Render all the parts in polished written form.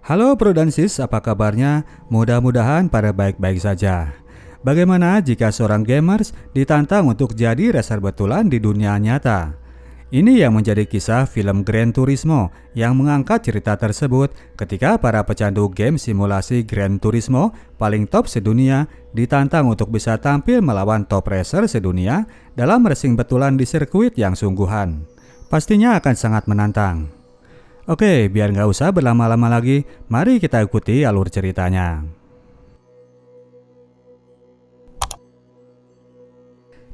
Halo Prudensis, apa kabarnya? Mudah-mudahan pada baik-baik saja. Bagaimana jika seorang gamers ditantang untuk jadi racer betulan di dunia nyata? Ini yang menjadi kisah film Gran Turismo yang mengangkat cerita tersebut ketika para pecandu game simulasi Gran Turismo paling top sedunia ditantang untuk bisa tampil melawan top racer sedunia dalam racing betulan di sirkuit yang sungguhan. Pastinya akan sangat menantang. Oke, biar nggak usah berlama-lama lagi, mari kita ikuti alur ceritanya.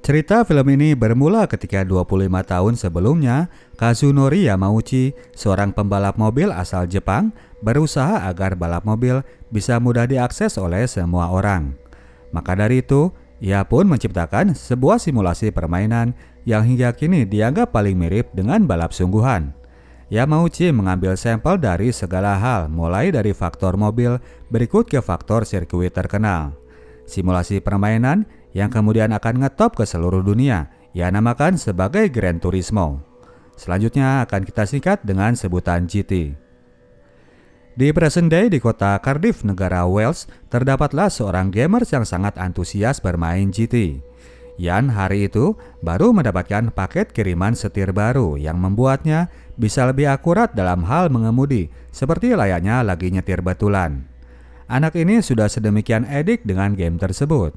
Cerita film ini bermula ketika 25 tahun sebelumnya, Kazunori Yamauchi, seorang pembalap mobil asal Jepang, berusaha agar balap mobil bisa mudah diakses oleh semua orang. Maka dari itu, ia pun menciptakan sebuah simulasi permainan yang hingga kini dianggap paling mirip dengan balap sungguhan. Yamauchi mengambil sampel dari segala hal, mulai dari faktor mobil berikut ke faktor sirkuit terkenal. Simulasi permainan yang kemudian akan ngetop ke seluruh dunia, ia namakan sebagai Gran Turismo. Selanjutnya akan kita singkat dengan sebutan GT. Di present day di kota Cardiff, negara Wales, terdapatlah seorang gamers yang sangat antusias bermain GT. Yan hari itu baru mendapatkan paket kiriman setir baru yang membuatnya bisa lebih akurat dalam hal mengemudi, seperti layaknya lagi nyetir betulan. Anak ini sudah sedemikian edik dengan game tersebut.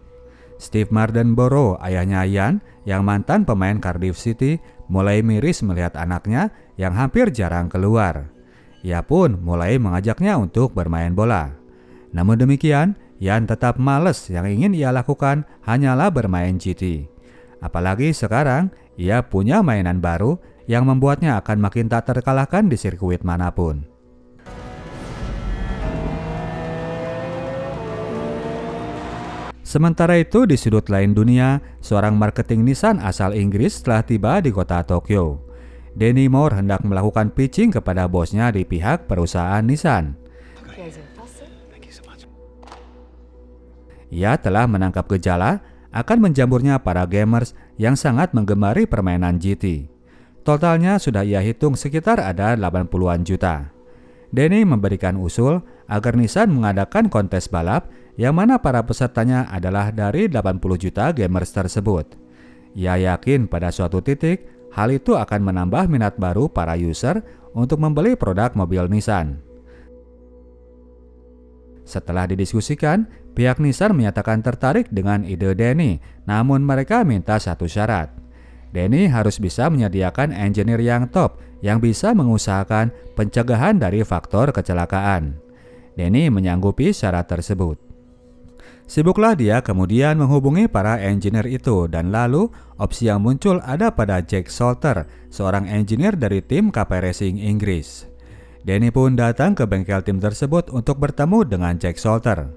Steve Mardenborough, ayahnya Yan, yang mantan pemain Cardiff City, mulai miris melihat anaknya yang hampir jarang keluar. Ia pun mulai mengajaknya untuk bermain bola. Namun demikian, Yan tetap males, yang ingin ia lakukan hanyalah bermain GT. Apalagi sekarang, ia punya mainan baru yang membuatnya akan makin tak terkalahkan di sirkuit manapun. Sementara itu di sudut lain dunia, seorang marketing Nissan asal Inggris telah tiba di kota Tokyo. Danny Moore hendak melakukan pitching kepada bosnya di pihak perusahaan Nissan. Ia telah menangkap gejala akan menjamurnya para gamers yang sangat menggemari permainan GT. Totalnya sudah ia hitung sekitar ada 80-an juta. Danny memberikan usul agar Nissan mengadakan kontes balap yang mana para pesertanya adalah dari 80 juta gamers tersebut. Ia yakin pada suatu titik hal itu akan menambah minat baru para user untuk membeli produk mobil Nissan. Setelah didiskusikan, pihak Nissan menyatakan tertarik dengan ide Danny, namun mereka minta satu syarat. Danny harus bisa menyediakan engineer yang top yang bisa mengusahakan pencegahan dari faktor kecelakaan. Danny menyanggupi syarat tersebut. Sibuklah dia kemudian menghubungi para engineer itu dan lalu opsi yang muncul ada pada Jack Salter, seorang engineer dari tim KP Racing Inggris. Danny pun datang ke bengkel tim tersebut untuk bertemu dengan Jack Salter.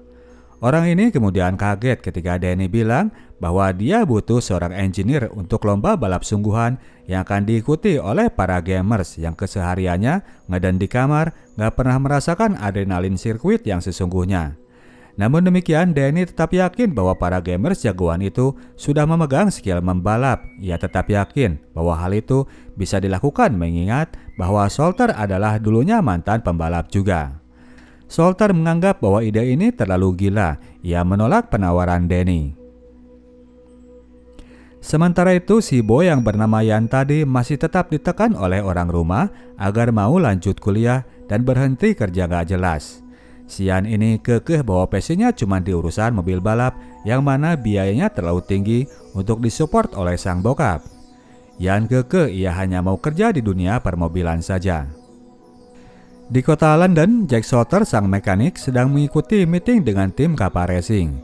Orang ini kemudian kaget ketika Danny bilang bahwa dia butuh seorang engineer untuk lomba balap sungguhan yang akan diikuti oleh para gamers yang kesehariannya ngeden di kamar gak pernah merasakan adrenalin sirkuit yang sesungguhnya. Namun demikian, Danny tetap yakin bahwa para gamers jagoan itu sudah memegang skill membalap. Ia tetap yakin bahwa hal itu bisa dilakukan mengingat bahwa Salter adalah dulunya mantan pembalap juga. Salter menganggap bahwa ide ini terlalu gila. Ia menolak penawaran Danny. Sementara itu, si boy yang bernama Yan tadi masih tetap ditekan oleh orang rumah agar mau lanjut kuliah dan berhenti kerja gak jelas. Si Yan ini kekeh bahwa passionnya cuma di urusan mobil balap yang mana biayanya terlalu tinggi untuk disupport oleh sang bokap. Yan kekeh ia hanya mau kerja di dunia permobilan saja. Di kota London, Jack Salter sang mekanik sedang mengikuti meeting dengan tim KP Racing.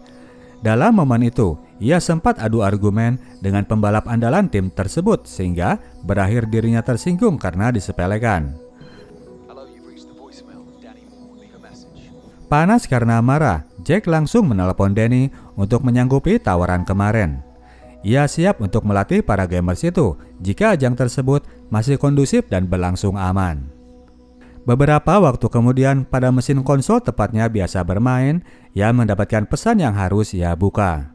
Dalam momen itu, ia sempat adu argumen dengan pembalap andalan tim tersebut sehingga berakhir dirinya tersinggung karena disepelekan. Panas karena marah, Jack langsung menelepon Danny untuk menyanggupi tawaran kemarin. Ia siap untuk melatih para gamers itu jika ajang tersebut masih kondusif dan berlangsung aman. Beberapa waktu kemudian pada mesin konsol tepatnya biasa bermain, ia mendapatkan pesan yang harus ia buka.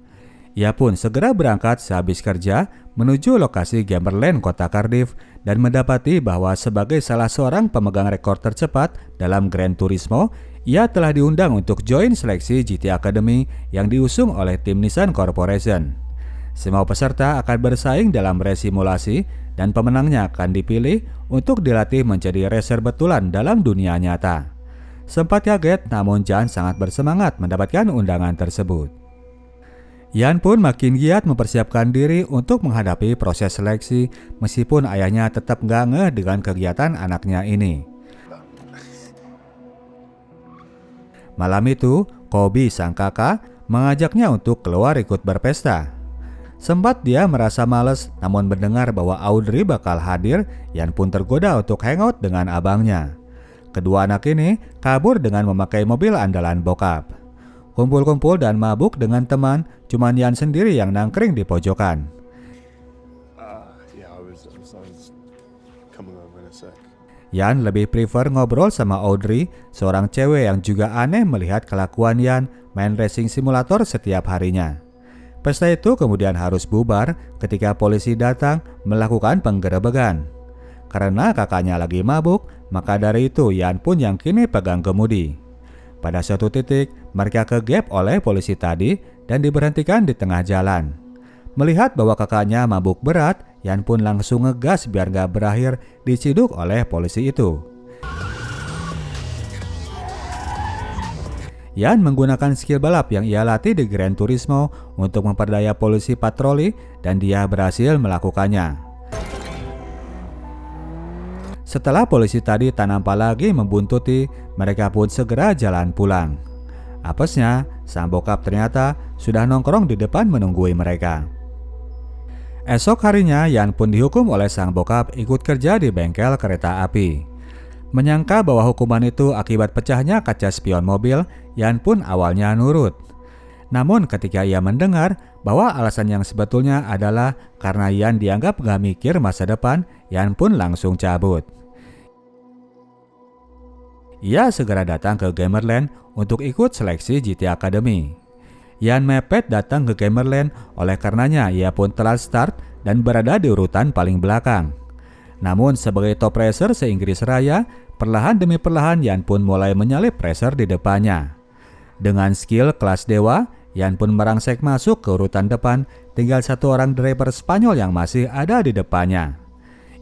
Ia pun segera berangkat sehabis kerja menuju lokasi Gamerland kota Cardiff dan mendapati bahwa sebagai salah seorang pemegang rekor tercepat dalam Gran Turismo, Ia telah diundang untuk join seleksi GT Academy yang diusung oleh tim Nissan Corporation. Semua peserta akan bersaing dalam race simulasi dan pemenangnya akan dipilih untuk dilatih menjadi racer betulan dalam dunia nyata. Sempat kaget, namun Jan sangat bersemangat mendapatkan undangan tersebut. Yan pun makin giat mempersiapkan diri untuk menghadapi proses seleksi meskipun ayahnya tetap nggak ngeh dengan kegiatan anaknya ini. Malam itu, Kobi sang kakak mengajaknya untuk keluar ikut berpesta. Sempat dia merasa malas, namun mendengar bahwa Audrey bakal hadir, Yan pun tergoda untuk hangout dengan abangnya. Kedua anak ini kabur dengan memakai mobil andalan bokap. Kumpul-kumpul dan mabuk dengan teman, cuman Yan sendiri yang nangkring di pojokan. Yan lebih prefer ngobrol sama Audrey, seorang cewek yang juga aneh melihat kelakuan Yan main racing simulator setiap harinya. Pesta itu kemudian harus bubar ketika polisi datang melakukan penggerebekan. Karena kakaknya lagi mabuk, maka dari itu Yan pun yang kini pegang kemudi. Pada suatu titik, mereka kegep oleh polisi tadi dan diberhentikan di tengah jalan. Melihat bahwa kakaknya mabuk berat, Yan pun langsung ngegas biar gak berakhir diciduk oleh polisi itu. Yan menggunakan skill balap yang ia latih di Gran Turismo untuk memperdaya polisi patroli dan dia berhasil melakukannya. Setelah polisi tadi tak nampak lagi membuntuti, mereka pun segera jalan pulang. Apesnya, sang bokap ternyata sudah nongkrong di depan menunggui mereka. Esok harinya, Yan pun dihukum oleh sang bokap ikut kerja di bengkel kereta api. Menyangka bahwa hukuman itu akibat pecahnya kaca spion mobil, Yan pun awalnya nurut. Namun ketika ia mendengar bahwa alasan yang sebetulnya adalah karena Yan dianggap gak mikir masa depan, Yan pun langsung cabut. Ia segera datang ke Gamerland untuk ikut seleksi GT Academy. Yan mepet datang ke Gamerland, oleh karenanya ia pun telat start dan berada di urutan paling belakang. Namun sebagai top racer se-Inggris Raya, perlahan demi perlahan Yan pun mulai menyalip racer di depannya. Dengan skill kelas dewa, Yan pun merangsek masuk ke urutan depan, tinggal satu orang driver Spanyol yang masih ada di depannya.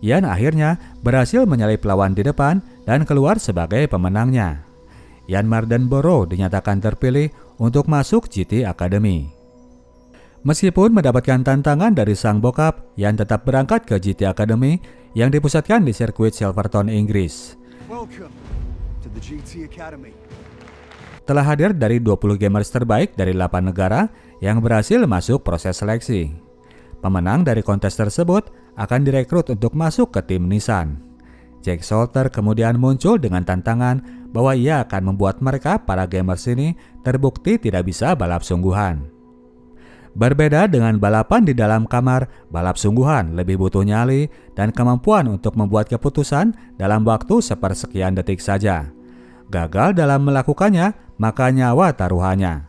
Yan akhirnya berhasil menyalip lawan di depan dan keluar sebagai pemenangnya. Jan Mardenborough dinyatakan terpilih untuk masuk GT Academy. Meskipun mendapatkan tantangan dari sang bokap, Jan tetap berangkat ke GT Academy yang dipusatkan di sirkuit Silverstone, Inggris. Telah hadir dari 20 gamers terbaik dari 8 negara yang berhasil masuk proses seleksi. Pemenang dari kontes tersebut akan direkrut untuk masuk ke tim Nissan. Jack Salter kemudian muncul dengan tantangan bahwa ia akan membuat mereka para gamers ini terbukti tidak bisa balap sungguhan. Berbeda dengan balapan di dalam kamar, balap sungguhan lebih butuh nyali dan kemampuan untuk membuat keputusan dalam waktu sepersekian detik saja. Gagal dalam melakukannya, maka nyawa taruhannya.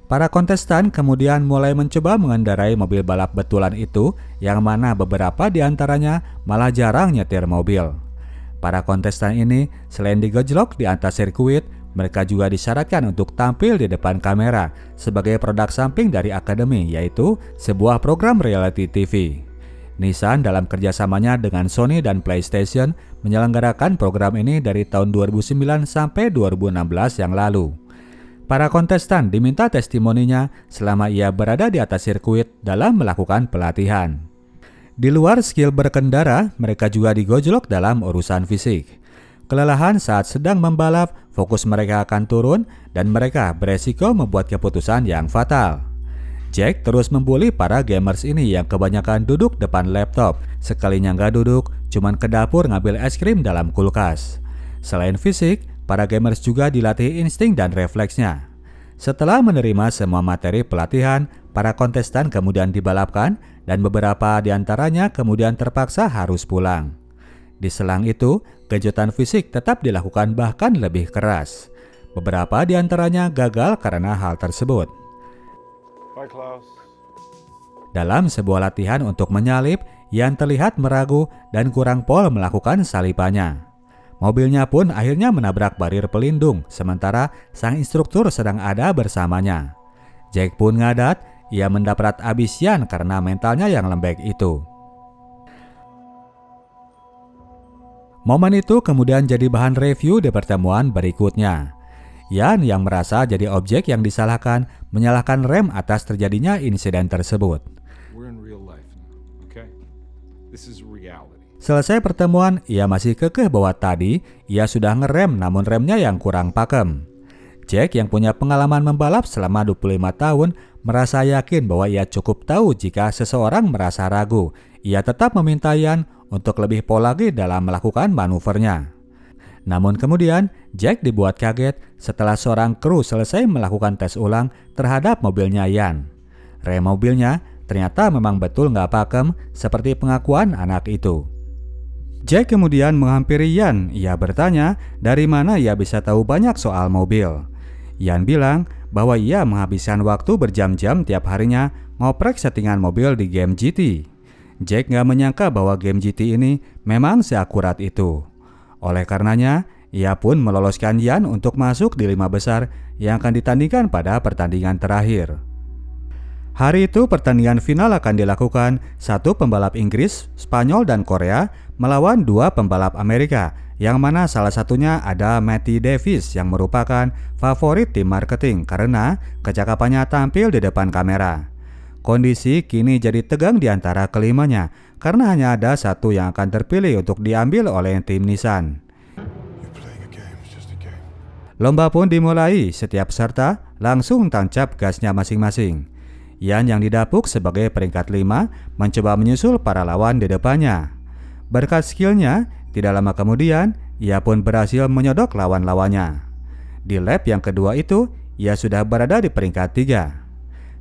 Para kontestan kemudian mulai mencoba mengendarai mobil balap betulan itu, yang mana beberapa di antaranya malah jarang nyetir mobil. Para kontestan ini selain digojlok di atas sirkuit, mereka juga disyaratkan untuk tampil di depan kamera sebagai produk samping dari Academy, yaitu sebuah program reality TV. Nissan dalam kerjasamanya dengan Sony dan PlayStation menyelenggarakan program ini dari tahun 2009 sampai 2016 yang lalu. Para kontestan diminta testimoninya selama ia berada di atas sirkuit dalam melakukan pelatihan. Di luar skill berkendara, mereka juga digojlok dalam urusan fisik. Kelelahan saat sedang membalap, fokus mereka akan turun dan mereka beresiko membuat keputusan yang fatal. Jack terus membuli para gamers ini yang kebanyakan duduk depan laptop. Sekalinya nggak duduk, cuman ke dapur ngambil es krim dalam kulkas. Selain fisik, para gamers juga dilatih insting dan refleksnya. Setelah menerima semua materi pelatihan, para kontestan kemudian dibalapkan dan beberapa di antaranya kemudian terpaksa harus pulang. Di selang itu, kejutan fisik tetap dilakukan bahkan lebih keras. Beberapa di antaranya gagal karena hal tersebut. Dalam sebuah latihan untuk menyalip, Jan terlihat meragu dan kurang pol melakukan salipannya. Mobilnya pun akhirnya menabrak barir pelindung, sementara sang instruktur sedang ada bersamanya. Jack pun ngadat, ia mendapat abisian karena mentalnya yang lembek itu. Momen itu kemudian jadi bahan review di pertemuan berikutnya. Yan yang merasa jadi objek yang disalahkan, menyalahkan rem atas terjadinya insiden tersebut. Selesai pertemuan, ia masih kekeh bahwa tadi ia sudah ngerem namun remnya yang kurang pakem. Jack yang punya pengalaman membalap selama 25 tahun merasa yakin bahwa ia cukup tahu jika seseorang merasa ragu. Ia tetap meminta Yan untuk lebih pol lagi dalam melakukan manuvernya. Namun kemudian Jack dibuat kaget setelah seorang kru selesai melakukan tes ulang terhadap mobilnya Yan. Rem mobilnya ternyata memang betul nggak pakem seperti pengakuan anak itu. Jack kemudian menghampiri Yan. Ia bertanya dari mana ia bisa tahu banyak soal mobil. Yan bilang bahwa ia menghabiskan waktu berjam-jam tiap harinya ngoprek settingan mobil di game GT. Jack nggak menyangka bahwa game GT ini memang seakurat itu. Oleh karenanya, ia pun meloloskan Yan untuk masuk di 5 besar yang akan ditandingkan pada pertandingan terakhir. Hari itu pertandingan final akan dilakukan 1 pembalap Inggris, Spanyol, dan Korea melawan 2 pembalap Amerika, yang mana salah satunya ada Matty Davis yang merupakan favorit tim marketing karena kecakapannya tampil di depan kamera. Kondisi kini jadi tegang di antara kelimanya karena hanya ada satu yang akan terpilih untuk diambil oleh tim Nissan. Lomba pun dimulai, setiap peserta langsung tancap gasnya masing-masing. Yan yang didapuk sebagai peringkat 5 mencoba menyusul para lawan di depannya. Berkat skillnya, tidak lama kemudian ia pun berhasil menyodok lawan-lawannya. Di lap yang kedua itu, ia sudah berada di peringkat 3.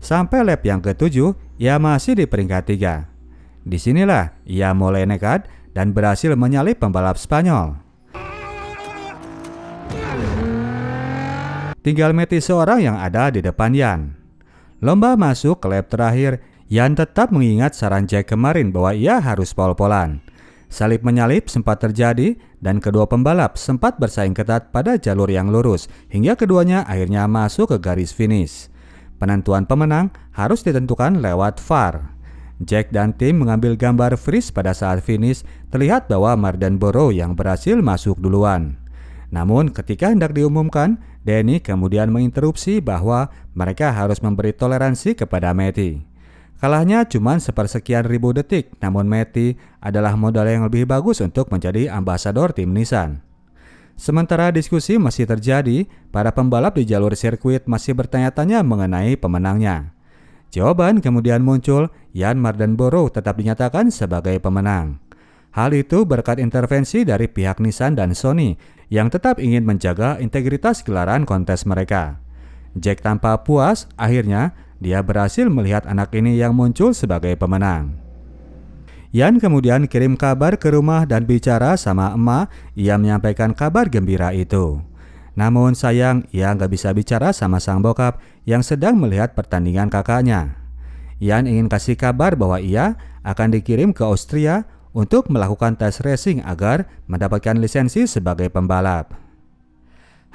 Sampai lap yang ke-7, ia masih di peringkat 3. Disinilah ia mulai nekat dan berhasil menyalip pembalap Spanyol. Tinggal Matty seorang yang ada di depan Yan. Lomba masuk ke lap terakhir, Yan tetap mengingat saran Jack kemarin bahwa ia harus pol-polan. Salip-menyalip sempat terjadi dan kedua pembalap sempat bersaing ketat pada jalur yang lurus hingga keduanya akhirnya masuk ke garis finish. Penentuan pemenang harus ditentukan lewat VAR. Jack dan tim mengambil gambar freeze pada saat finish, terlihat bahwa Mardenborough yang berhasil masuk duluan. Namun ketika hendak diumumkan, Danny kemudian menginterupsi bahwa mereka harus memberi toleransi kepada Matty. Kalahnya cuma sepersekian ribu detik, namun Matty adalah modal yang lebih bagus untuk menjadi ambasador tim Nissan. Sementara diskusi masih terjadi, para pembalap di jalur sirkuit masih bertanya-tanya mengenai pemenangnya. Jawaban kemudian muncul, Yan Mardenborough tetap dinyatakan sebagai pemenang. Hal itu berkat intervensi dari pihak Nissan dan Sony yang tetap ingin menjaga integritas gelaran kontes mereka. Jack tanpa puas, akhirnya dia berhasil melihat anak ini yang muncul sebagai pemenang. Yan kemudian kirim kabar ke rumah dan bicara sama emak. Ia menyampaikan kabar gembira itu. Namun sayang, ia nggak bisa bicara sama sang bokap yang sedang melihat pertandingan kakaknya. Yan ingin kasih kabar bahwa ia akan dikirim ke Austria untuk melakukan tes racing agar mendapatkan lisensi sebagai pembalap.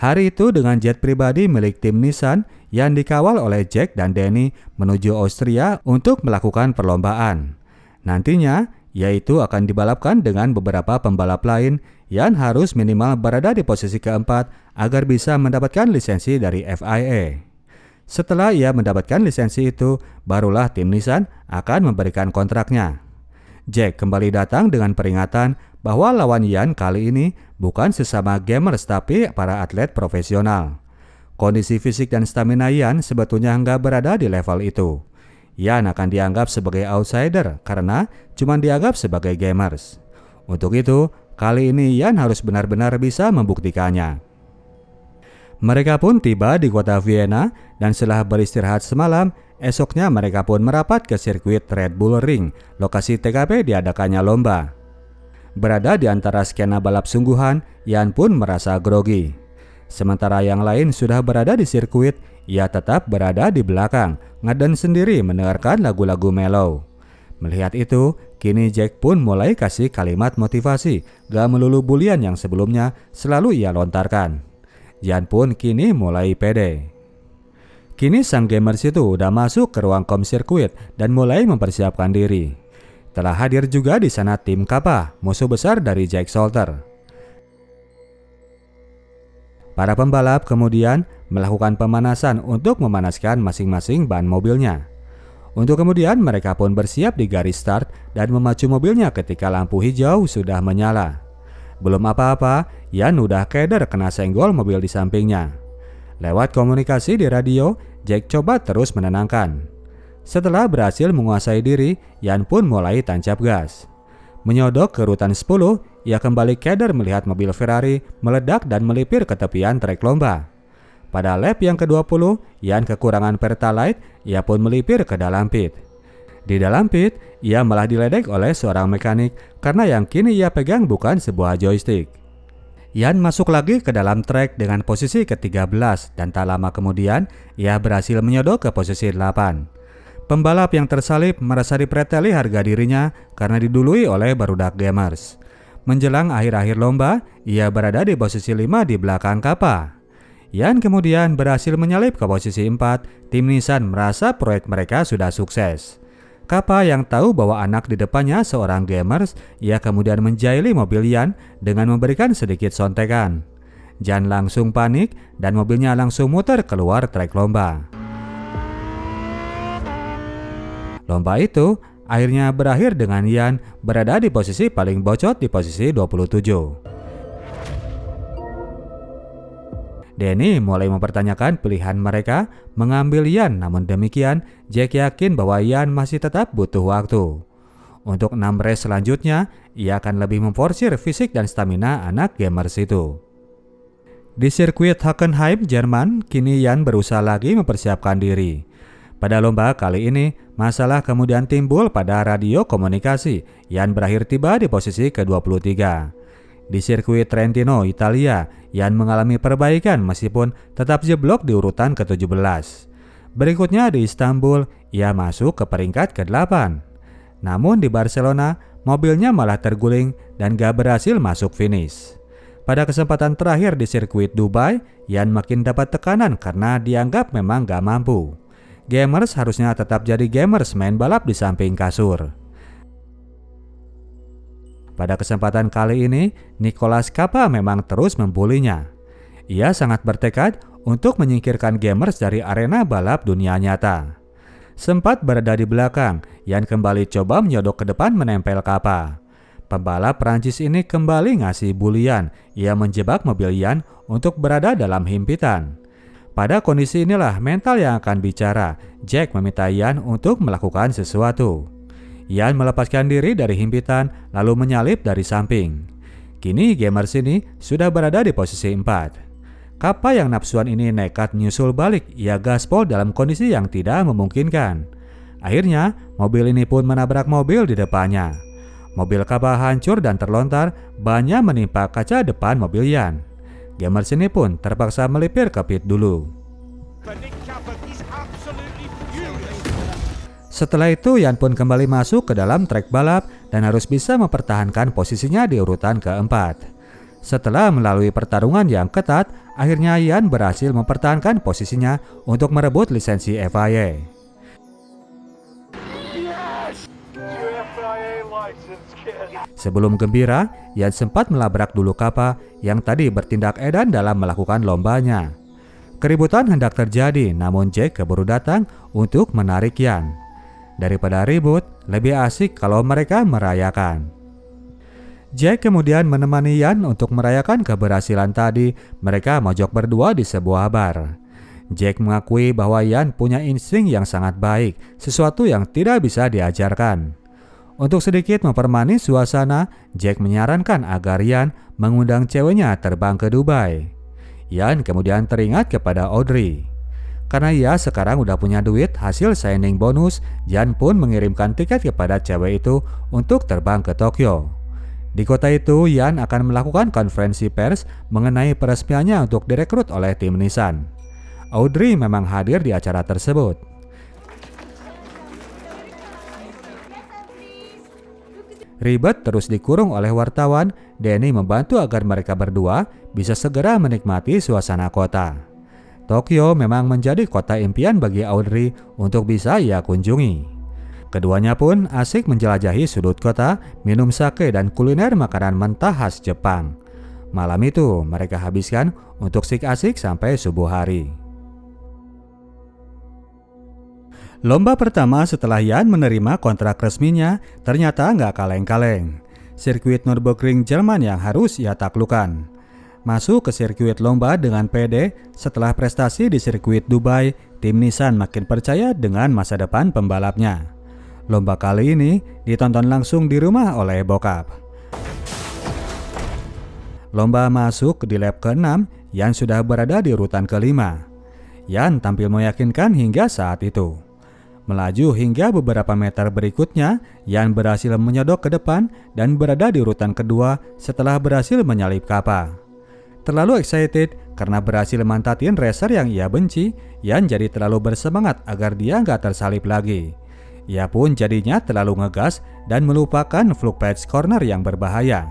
Hari itu dengan jet pribadi milik tim Nissan yang dikawal oleh Jack dan Danny menuju Austria untuk melakukan perlombaan. Nantinya, yaitu akan dibalapkan dengan beberapa pembalap lain yang harus minimal berada di posisi keempat agar bisa mendapatkan lisensi dari FIA. Setelah ia mendapatkan lisensi itu, barulah tim Nissan akan memberikan kontraknya. Jack kembali datang dengan peringatan bahwa lawan Yan kali ini bukan sesama gamers tapi para atlet profesional. Kondisi fisik dan stamina Yan sebetulnya nggak berada di level itu. Yan akan dianggap sebagai outsider karena cuma dianggap sebagai gamers. Untuk itu, kali ini Yan harus benar-benar bisa membuktikannya. Mereka pun tiba di kota Vienna dan setelah beristirahat semalam, esoknya mereka pun merapat ke sirkuit Red Bull Ring, lokasi TKP diadakannya lomba. Berada di antara skena balap sungguhan, Yan pun merasa grogi. Sementara yang lain sudah berada di sirkuit, ia tetap berada di belakang, ngeden sendiri mendengarkan lagu-lagu mellow. Melihat itu, Kini Jack pun mulai kasih kalimat motivasi, gak melulu bulian yang sebelumnya selalu ia lontarkan. Yan pun kini mulai pede. Kini sang gamers itu udah masuk ke ruang kom sirkuit dan mulai mempersiapkan diri. Telah hadir juga di sana tim Kappa, musuh besar dari Jack Salter. Para pembalap kemudian melakukan pemanasan untuk memanaskan masing-masing ban mobilnya. Untuk kemudian mereka pun bersiap di garis start dan memacu mobilnya ketika lampu hijau sudah menyala. Belum apa-apa, Yan udah keder kena senggol mobil di sampingnya. Lewat komunikasi di radio, Jack coba terus menenangkan. Setelah berhasil menguasai diri, Yan pun mulai tancap gas. Menyodok ke urutan 10, ia kembali keder melihat mobil Ferrari meledak dan melipir ke tepian trek lomba. Pada lap yang ke-20, Yan kekurangan pertalite, ia pun melipir ke dalam pit. Di dalam pit, ia malah diledek oleh seorang mekanik karena yang kini ia pegang bukan sebuah joystick. Yan masuk lagi ke dalam trek dengan posisi ke-13 dan tak lama kemudian ia berhasil menyodok ke posisi 8. Pembalap yang tersalib merasa dipreteli harga dirinya karena didului oleh barudak gamers. Menjelang akhir-akhir lomba, ia berada di posisi 5 di belakang Kappa. Yan kemudian berhasil menyalip ke posisi 4, tim Nissan merasa proyek mereka sudah sukses. Kappa yang tahu bahwa anak di depannya seorang gamers, ia kemudian menjaili mobil Yan dengan memberikan sedikit sontekan. Yan langsung panik dan mobilnya langsung muter keluar trek lomba. Lomba itu akhirnya berakhir dengan Yan berada di posisi paling bocot di posisi 27. Danny mulai mempertanyakan pilihan mereka mengambil Yan, namun demikian Jack yakin bahwa Yan masih tetap butuh waktu. Untuk 6 race selanjutnya, ia akan lebih memforsir fisik dan stamina anak gamers itu. Di sirkuit Hockenheim, Jerman, kini Yan berusaha lagi mempersiapkan diri. Pada lomba kali ini, masalah kemudian timbul pada radio komunikasi. Yan berakhir tiba di posisi ke-23. Di sirkuit Trentino, Italia, Yan mengalami perbaikan meskipun tetap jeblok di urutan ke-17. Berikutnya di Istanbul, ia masuk ke peringkat ke-8. Namun di Barcelona, mobilnya malah terguling dan gak berhasil masuk finish. Pada kesempatan terakhir di sirkuit Dubai, Yan makin dapat tekanan karena dianggap memang gak mampu. Gamers harusnya tetap jadi gamers main balap di samping kasur. Pada kesempatan kali ini, Nicolas Kappa memang terus membulinya. Ia sangat bertekad untuk menyingkirkan gamers dari arena balap dunia nyata. Sempat berada di belakang, Yan kembali coba menyodok ke depan menempel Kappa. Pembalap Prancis ini kembali ngasih bulian. Ia menjebak mobil Yan untuk berada dalam himpitan. Pada kondisi inilah mental yang akan bicara. Jack meminta Yan untuk melakukan sesuatu. Yan melepaskan diri dari himpitan lalu menyalip dari samping. Kini gamers ini sudah berada di posisi 4. Kappa yang nafsuan ini nekat menyusul balik. Ia gaspol dalam kondisi yang tidak memungkinkan. Akhirnya mobil ini pun menabrak mobil di depannya. Mobil Kappa hancur dan terlontar, bannya menimpa kaca depan mobil Yan. Gamers ini pun terpaksa melipir ke pit dulu. Setelah itu Yan pun kembali masuk ke dalam trek balap dan harus bisa mempertahankan posisinya di urutan keempat. Setelah melalui pertarungan yang ketat, akhirnya Yan berhasil mempertahankan posisinya untuk merebut lisensi FIA. Sebelum gembira, Yan sempat melabrak dulu Kappa yang tadi bertindak edan dalam melakukan lombanya. Keributan hendak terjadi, namun Jack keburu datang untuk menarik Yan. Daripada ribut, lebih asik kalau mereka merayakan. Jack kemudian menemani Yan untuk merayakan keberhasilan tadi. Mereka mojok berdua di sebuah bar. Jack mengakui bahwa Yan punya insting yang sangat baik, sesuatu yang tidak bisa diajarkan. Untuk sedikit mempermanis suasana, Jack menyarankan agar Yan mengundang ceweknya terbang ke Dubai. Yan kemudian teringat kepada Audrey. Karena ia sekarang udah punya duit hasil signing bonus, Yan pun mengirimkan tiket kepada cewek itu untuk terbang ke Tokyo. Di kota itu, Yan akan melakukan konferensi pers mengenai peresmiannya untuk direkrut oleh tim Nissan. Audrey memang hadir di acara tersebut. Ribet terus dikurung oleh wartawan, Danny membantu agar mereka berdua bisa segera menikmati suasana kota. Tokyo memang menjadi kota impian bagi Audrey untuk bisa ia kunjungi. Keduanya pun asik menjelajahi sudut kota, minum sake dan kuliner makanan mentah khas Jepang. Malam itu mereka habiskan untuk asik-asik sampai subuh hari. Lomba pertama setelah Jan menerima kontrak resminya ternyata nggak kaleng-kaleng. Sirkuit Nürburgring Jerman yang harus ia taklukkan. Masuk ke sirkuit lomba dengan pede, setelah prestasi di sirkuit Dubai, tim Nissan makin percaya dengan masa depan pembalapnya. Lomba kali ini ditonton langsung di rumah oleh bokap. Lomba masuk di lap ke-6, Jan sudah berada di urutan ke-5. Jan tampil meyakinkan hingga saat itu. Melaju hingga beberapa meter berikutnya, Jan berhasil menyodok ke depan dan berada di urutan kedua setelah berhasil menyalip Kappa. Terlalu excited karena berhasil mantatin racer yang ia benci, Jan jadi terlalu bersemangat agar dia nggak tersalip lagi. Ia pun jadinya terlalu ngegas dan melupakan fluke patch corner yang berbahaya.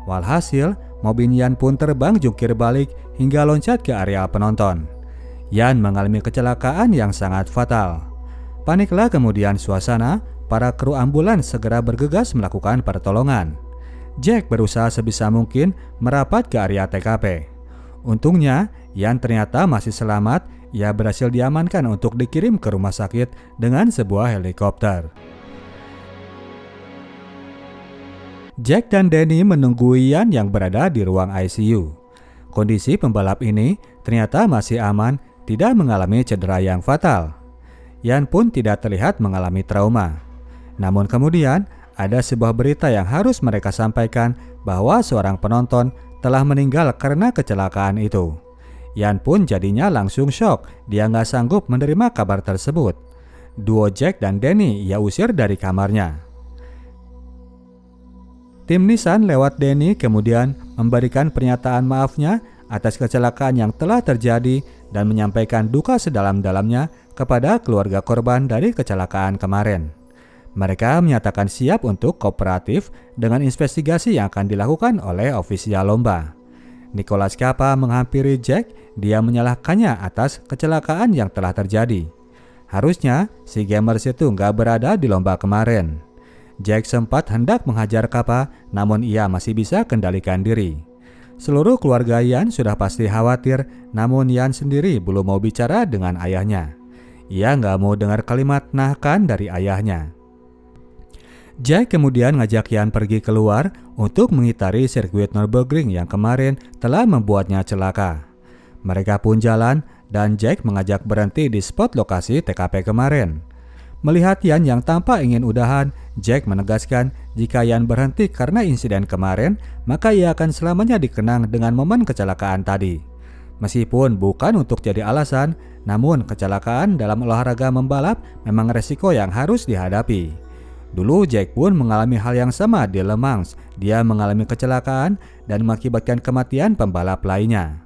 Walhasil, mobil Jan pun terbang jungkir balik hingga loncat ke area penonton. Jan mengalami kecelakaan yang sangat fatal. Paniklah kemudian suasana, para kru ambulans segera bergegas melakukan pertolongan. Jack berusaha sebisa mungkin merapat ke area TKP. Untungnya, Jan ternyata masih selamat, ia berhasil diamankan untuk dikirim ke rumah sakit dengan sebuah helikopter. Jack dan Danny menunggu Jan yang berada di ruang ICU. Kondisi pembalap ini ternyata masih aman, tidak mengalami cedera yang fatal. Jan pun tidak terlihat mengalami trauma. Namun kemudian ada sebuah berita yang harus mereka sampaikan bahwa seorang penonton telah meninggal karena kecelakaan itu. Jan pun jadinya langsung shock, dia nggak sanggup menerima kabar tersebut. Duo Jack dan Danny ia usir dari kamarnya. Tim Nissan lewat Danny kemudian memberikan pernyataan maafnya atas kecelakaan yang telah terjadi dan menyampaikan duka sedalam-dalamnya kepada keluarga korban dari kecelakaan kemarin. Mereka menyatakan siap untuk kooperatif dengan investigasi yang akan dilakukan oleh ofisial lomba. Nicolas Kappa menghampiri Jack, dia menyalahkannya atas kecelakaan yang telah terjadi. Harusnya si gamers itu nggak berada di lomba kemarin. Jack sempat hendak menghajar Kappa, namun ia masih bisa kendalikan diri. Seluruh keluarga Jan sudah pasti khawatir, namun Jan sendiri belum mau bicara dengan ayahnya. Ia nggak mau dengar kalimat nahkan dari ayahnya. Jack kemudian ngajak Jan pergi keluar untuk mengitari sirkuit Nürburgring yang kemarin telah membuatnya celaka. Mereka pun jalan dan Jack mengajak berhenti di spot lokasi TKP kemarin. Melihat Jan yang tampak ingin udahan, Jack menegaskan jika Jan berhenti karena insiden kemarin, maka ia akan selamanya dikenang dengan momen kecelakaan tadi. Meskipun bukan untuk jadi alasan, namun kecelakaan dalam olahraga membalap memang resiko yang harus dihadapi. Dulu Jack pun mengalami hal yang sama di Le Mans. Dia mengalami kecelakaan dan mengakibatkan kematian pembalap lainnya.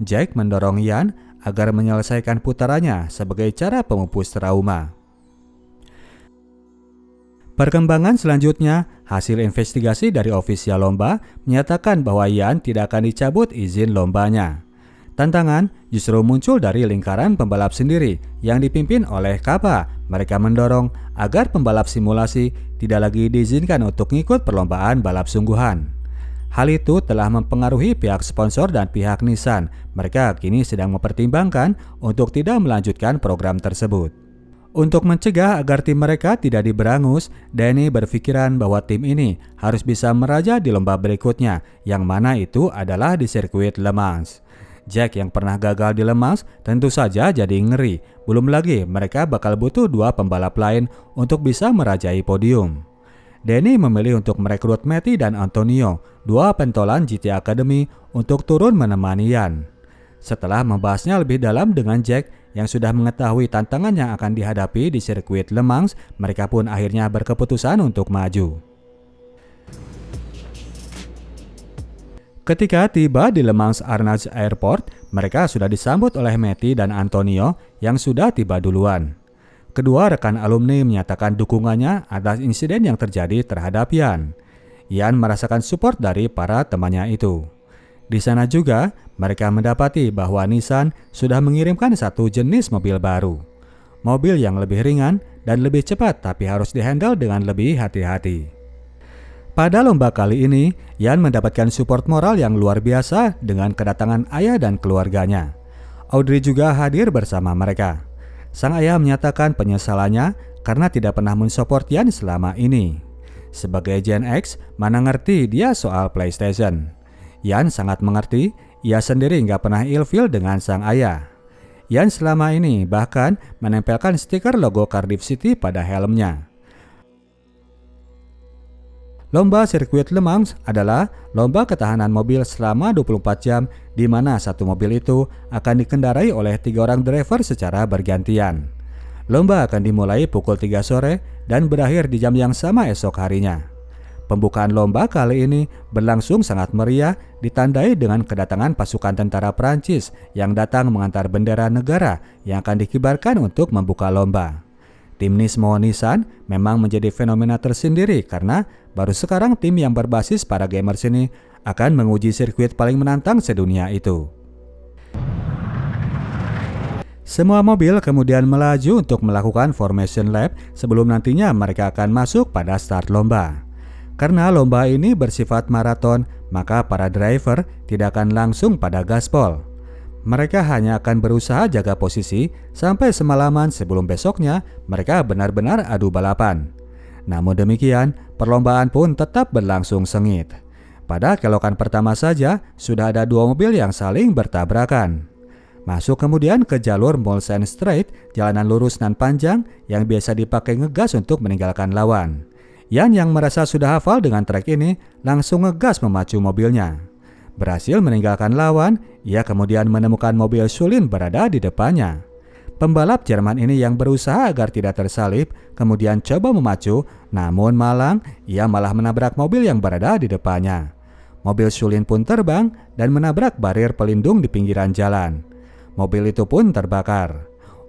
Jack mendorong Jan agar menyelesaikan putarannya sebagai cara pemupus trauma. Perkembangan selanjutnya, hasil investigasi dari ofisial lomba menyatakan bahwa Jan tidak akan dicabut izin lombanya. Tantangan justru muncul dari lingkaran pembalap sendiri yang dipimpin oleh Kappa. Mereka mendorong agar pembalap simulasi tidak lagi diizinkan untuk ngikut perlombaan balap sungguhan. Hal itu telah mempengaruhi pihak sponsor dan pihak Nissan. Mereka kini sedang mempertimbangkan untuk tidak melanjutkan program tersebut. Untuk mencegah agar tim mereka tidak diberangus, Danny berpikiran bahwa tim ini harus bisa meraja di lomba berikutnya, yang mana itu adalah di sirkuit Le Mans. Jack yang pernah gagal di Le Mans tentu saja jadi ngeri. Belum lagi mereka bakal butuh dua pembalap lain untuk bisa merajai podium. Danny memilih untuk merekrut Matty dan Antonio, dua pentolan GT Academy, untuk turun menemani Jan. Setelah membahasnya lebih dalam dengan Jack yang sudah mengetahui tantangan yang akan dihadapi di sirkuit Le Mans, mereka pun akhirnya berkeputusan untuk maju. Ketika tiba di Le Mans Arnage Airport, mereka sudah disambut oleh Matty dan Antonio yang sudah tiba duluan. Kedua rekan alumni menyatakan dukungannya atas insiden yang terjadi terhadap Jan. Yan merasakan support dari para temannya itu. Di sana juga, mereka mendapati bahwa Nissan sudah mengirimkan satu jenis mobil baru. Mobil yang lebih ringan dan lebih cepat tapi harus dihandle dengan lebih hati-hati. Pada lomba kali ini, Yan mendapatkan support moral yang luar biasa dengan kedatangan ayah dan keluarganya. Audrey juga hadir bersama mereka. Sang ayah menyatakan penyesalannya karena tidak pernah mensupport Yan selama ini. Sebagai Gen X, mana ngerti dia soal PlayStation. Yan sangat mengerti, ia sendiri nggak pernah ilfil dengan sang ayah. Yan selama ini bahkan menempelkan stiker logo Cardiff City pada helmnya. Lomba sirkuit Le Mans adalah lomba ketahanan mobil selama 24 jam di mana satu mobil itu akan dikendarai oleh 3 orang driver secara bergantian. Lomba akan dimulai pukul 3 sore dan berakhir di jam yang sama esok harinya. Pembukaan lomba kali ini berlangsung sangat meriah, ditandai dengan kedatangan pasukan tentara Prancis yang datang mengantar bendera negara yang akan dikibarkan untuk membuka lomba. Tim Nissan memang menjadi fenomena tersendiri karena baru sekarang tim yang berbasis para gamers ini akan menguji sirkuit paling menantang sedunia itu. Semua mobil kemudian melaju untuk melakukan formation lap sebelum nantinya mereka akan masuk pada start lomba. Karena lomba ini bersifat maraton, maka para driver tidak akan langsung pada gaspol. Mereka hanya akan berusaha jaga posisi sampai semalaman sebelum besoknya mereka benar-benar adu balapan. Namun demikian, perlombaan pun tetap berlangsung sengit. Pada kelokan pertama saja, sudah ada 2 mobil yang saling bertabrakan. Masuk kemudian ke jalur Mulsanne Straight, jalanan lurus nan panjang yang biasa dipakai ngegas untuk meninggalkan lawan. Yan yang merasa sudah hafal dengan trek ini langsung ngegas memacu mobilnya. Berhasil meninggalkan lawan, ia kemudian menemukan mobil Sulin berada di depannya. Pembalap Jerman ini yang berusaha agar tidak tersalip, kemudian coba memacu, namun malang ia malah menabrak mobil yang berada di depannya. Mobil Sulin pun terbang dan menabrak barir pelindung di pinggiran jalan. Mobil itu pun terbakar.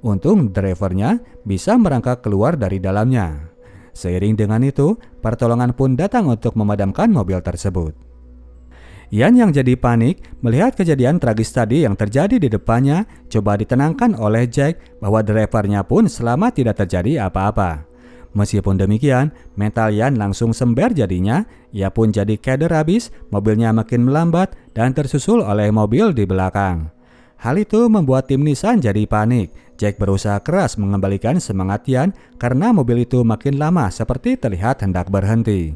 Untung drivernya bisa merangkak keluar dari dalamnya. Seiring dengan itu, pertolongan pun datang untuk memadamkan mobil tersebut. Yan yang jadi panik melihat kejadian tragis tadi yang terjadi di depannya coba ditenangkan oleh Jack bahwa drivernya pun selamat tidak terjadi apa-apa. Meskipun demikian, mental Yan langsung sember jadinya, ia pun jadi keder habis, mobilnya makin melambat dan tersusul oleh mobil di belakang. Hal itu membuat tim Nissan jadi panik. Jack berusaha keras mengembalikan semangat Yan karena mobil itu makin lama seperti terlihat hendak berhenti.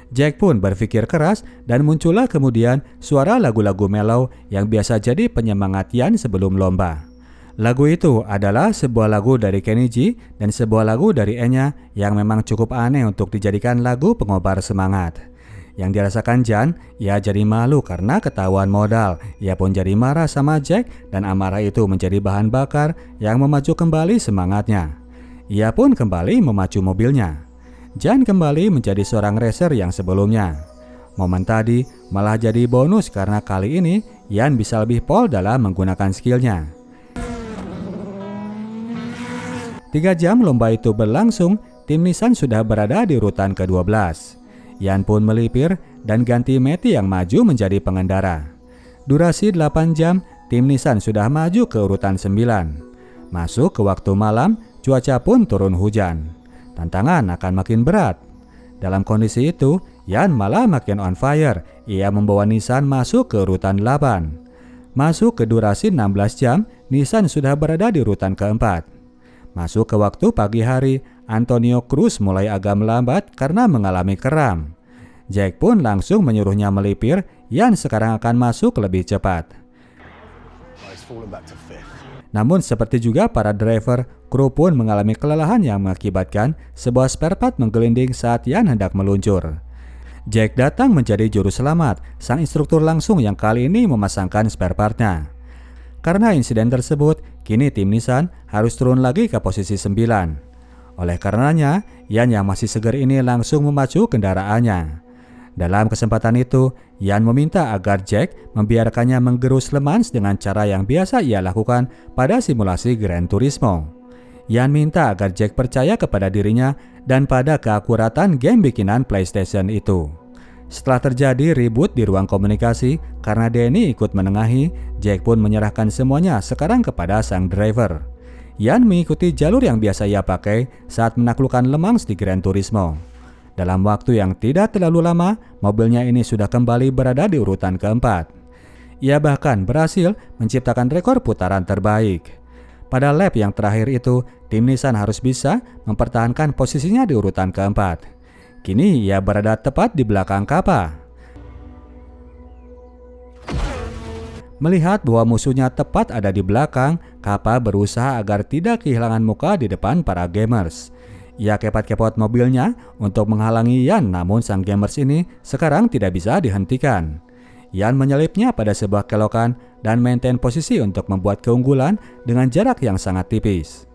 Jack pun berpikir keras dan muncullah kemudian suara lagu-lagu mellow yang biasa jadi penyemangat Yan sebelum lomba. Lagu itu adalah sebuah lagu dari Kenny G dan sebuah lagu dari Enya yang memang cukup aneh untuk dijadikan lagu pengobar semangat. Yang dirasakan Jan, ia jadi malu karena ketahuan modal. Ia pun jadi marah sama Jack dan amarah itu menjadi bahan bakar yang memacu kembali semangatnya. Ia pun kembali memacu mobilnya. Jan kembali menjadi seorang racer yang sebelumnya. Momen tadi malah jadi bonus karena kali ini Yan bisa lebih pol dalam menggunakan skillnya. 3 jam lomba itu berlangsung, tim Nissan sudah berada di urutan ke-12. Yan pun melipir dan ganti Matty yang maju menjadi pengendara. Durasi 8 jam, tim Nissan sudah maju ke urutan 9. Masuk ke waktu malam, cuaca pun turun hujan. Tantangan akan makin berat. Dalam kondisi itu, Yan malah makin on fire. Ia membawa Nissan masuk ke urutan 8. Masuk ke durasi 16 jam, Nissan sudah berada di urutan keempat. Masuk ke waktu pagi hari, Antonio Cruz mulai agak melambat karena mengalami kram. Jack pun langsung menyuruhnya melipir, Yan sekarang akan masuk lebih cepat. Namun seperti juga para driver, kru pun mengalami kelelahan yang mengakibatkan sebuah spare part menggelinding saat Yan hendak meluncur. Jack datang menjadi juru selamat, sang instruktur langsung yang kali ini memasangkan spare partnya. Karena insiden tersebut, kini tim Nissan harus turun lagi ke posisi 9. Oleh karenanya, Yan yang masih segar ini langsung memacu kendaraannya. Dalam kesempatan itu, Yan meminta agar Jack membiarkannya menggerus Le Mans dengan cara yang biasa ia lakukan pada simulasi Gran Turismo. Yan minta agar Jack percaya kepada dirinya dan pada keakuratan game bikinan PlayStation itu. Setelah terjadi ribut di ruang komunikasi karena Danny ikut menengahi, Jack pun menyerahkan semuanya sekarang kepada sang driver. Ian mengikuti jalur yang biasa ia pakai saat menaklukkan Le Mans di Gran Turismo. Dalam waktu yang tidak terlalu lama, mobilnya ini sudah kembali berada di urutan keempat. Ia bahkan berhasil menciptakan rekor putaran terbaik. Pada lap yang terakhir itu, tim Nissan harus bisa mempertahankan posisinya di urutan keempat. Kini ia berada tepat di belakang Kappa. Melihat bahwa musuhnya tepat ada di belakang, Kappa berusaha agar tidak kehilangan muka di depan para gamers. Ia kepot-kepot mobilnya untuk menghalangi Ian, namun sang gamers ini sekarang tidak bisa dihentikan. Ian menyelipnya pada sebuah kelokan dan maintain posisi untuk membuat keunggulan dengan jarak yang sangat tipis.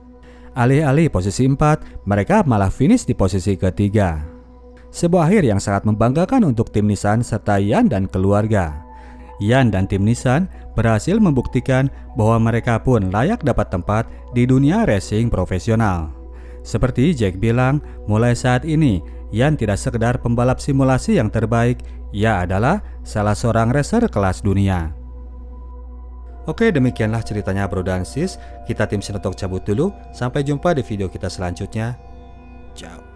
Alih-alih posisi 4, mereka malah finish di posisi ketiga. Sebuah akhir yang sangat membanggakan untuk tim Nissan serta Ian dan keluarga. Ian dan tim Nissan berhasil membuktikan bahwa mereka pun layak dapat tempat di dunia racing profesional. Seperti Jack bilang, mulai saat ini Ian tidak sekedar pembalap simulasi yang terbaik, ia adalah salah seorang racer kelas dunia. Oke, demikianlah ceritanya bro dan sis. Kita tim Sinotok cabut dulu. Sampai jumpa di video kita selanjutnya. Ciao.